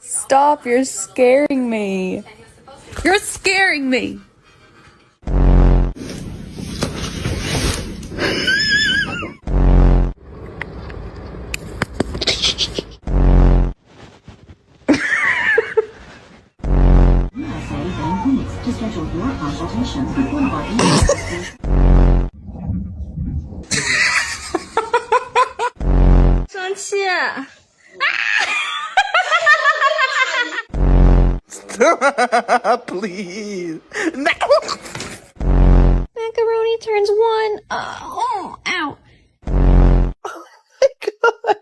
Stop, you're scaring me. You're scaring me. Please. No. Macaroni turns one. Oh, ow. Oh my God.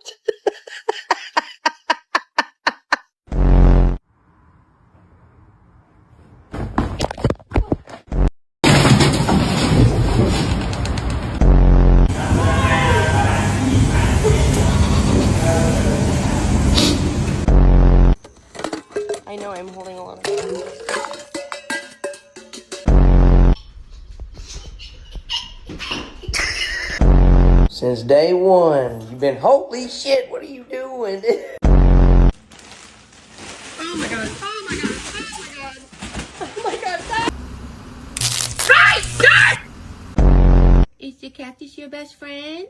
I know I'm holding a lot of time. Since day one, you've been, holy shit, what are you doing? Oh my God. Oh my God. Oh my God. Oh my God. Is the cactus your best friend?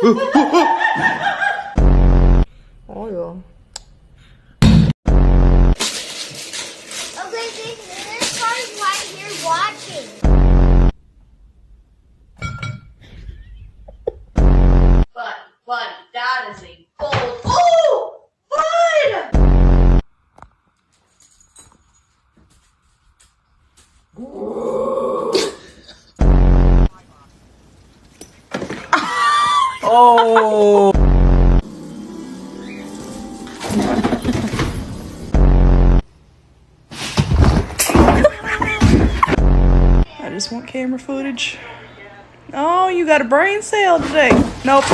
Oh, Okay, this car is right here watching. Fun. That is a bold. Oh! Fun! Oh. I just want camera footage. Oh, you got a brain cell today. Nope.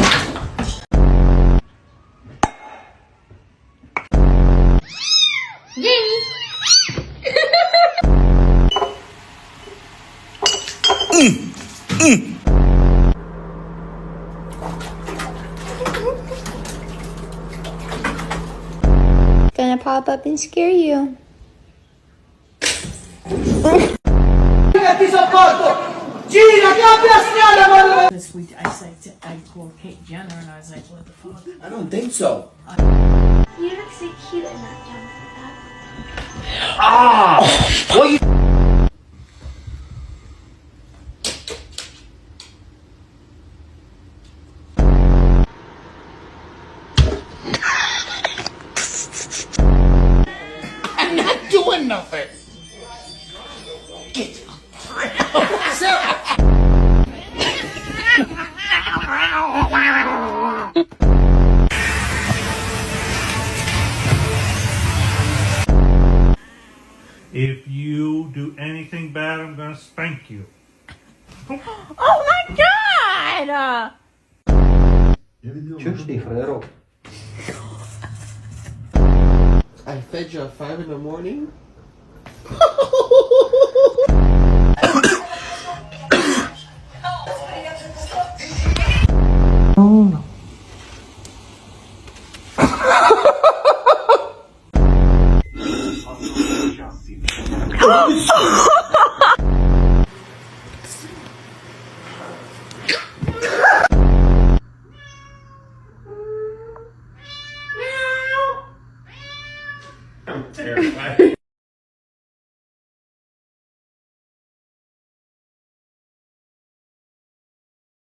Gonna pop up and scare you. This week I told Kate Jenner and I was like, what the fuck? I don't think so. You look so cute in that jumper. Ah! What you... I'm not doing nothing. Get Sarah. If you do anything bad, I'm gonna spank you. Oh my God! Чушь, фрерок. I fed you at 5 in the morning. Oh. I'm terrified.